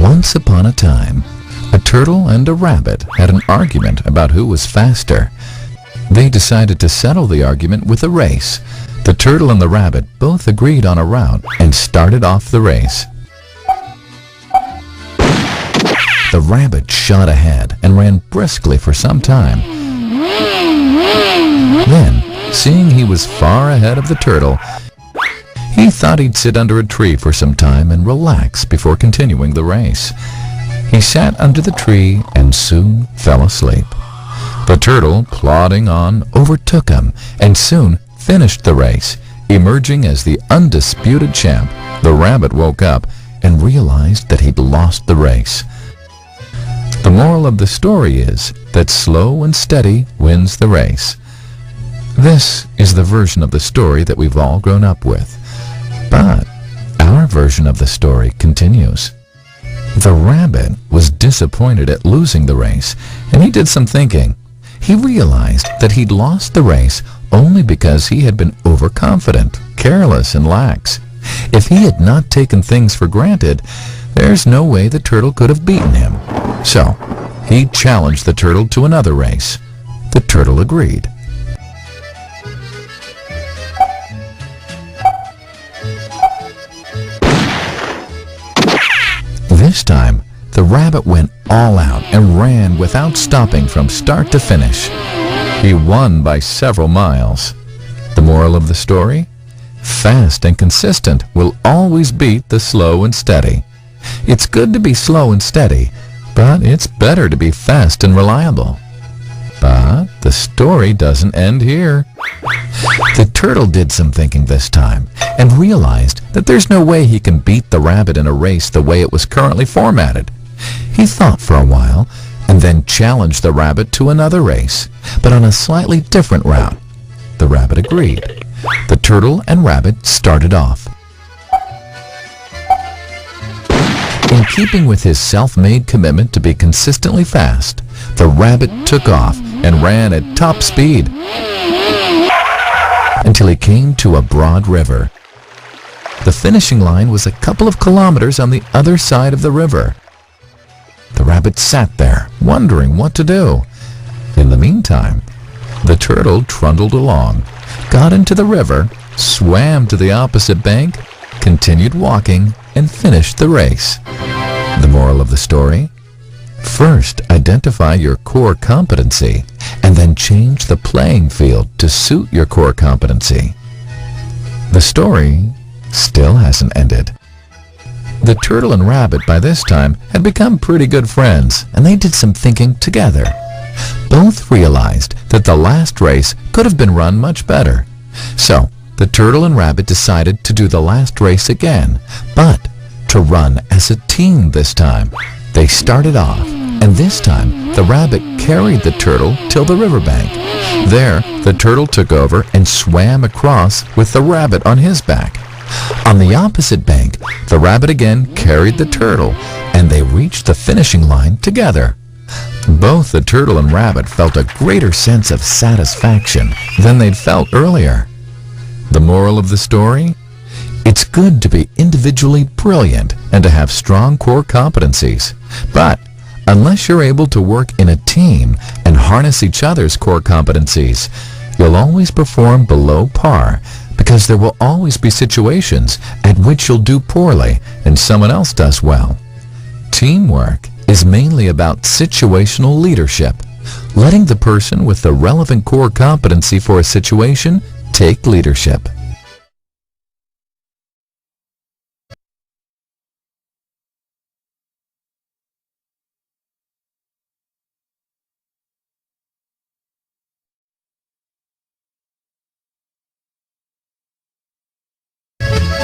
Once upon a time, a turtle and a rabbit had an argument about who was faster. They decided to settle the argument with a race. The turtle and the rabbit both agreed on a route and started off the race. The rabbit shot ahead and ran briskly for some time. Then, seeing he was far ahead of the turtle, he thought he'd sit under a tree for some time and relax before continuing the race. He sat under the tree and soon fell asleep. The turtle, plodding on, overtook him and soon finished the race. Emerging as the undisputed champ, the rabbit woke up and realized that he'd lost the race. The moral of the story is that slow and steady wins the race. This is the version of the story that we've all grown up with. But our version of the story continues. The rabbit was disappointed at losing the race, and he did some thinking. He realized that he'd lost the race only because he had been overconfident, careless, and lax. If he had not taken things for granted, there's no way the turtle could have beaten him. So, he challenged the turtle to another race. The turtle agreed. This time, the rabbit went all out and ran without stopping from start to finish. He won by several miles. The moral of the story? Fast and consistent will always beat the slow and steady. It's good to be slow and steady, but it's better to be fast and reliable. But the story doesn't end here. The turtle did some thinking this time and realized that there's no way he can beat the rabbit in a race the way it was currently formatted. He thought for a while and then challenged the rabbit to another race, but on a slightly different route. The rabbit agreed. The turtle and rabbit started off. In keeping with his self-made commitment to be consistently fast, the rabbit took off and ran at top speed until he came to a broad river. The finishing line was a couple of kilometers on the other side of the river. The rabbit sat there, wondering what to do. In the meantime, the turtle trundled along, got into the river, swam to the opposite bank, continued walking, and finished the race. The moral of the story? First, identify your core competency, and then change the playing field to suit your core competency. The story still hasn't ended. The turtle and rabbit by this time had become pretty good friends, and they did some thinking together. Both realized that the last race could have been run much better. So, the turtle and rabbit decided to do the last race again, but to run as a team this time. They started off, and this time the rabbit carried the turtle till the riverbank. There, the turtle took over and swam across with the rabbit on his back. On the opposite bank, the rabbit again carried the turtle, and they reached the finishing line together. Both the turtle and rabbit felt a greater sense of satisfaction than they'd felt earlier. The moral of the story? It's good to be individually brilliant and to have strong core competencies. But unless you're able to work in a team and harness each other's core competencies, you'll always perform below par, because there will always be situations at which you'll do poorly and someone else does well. Teamwork is mainly about situational leadership, letting the person with the relevant core competency for a situation take leadership.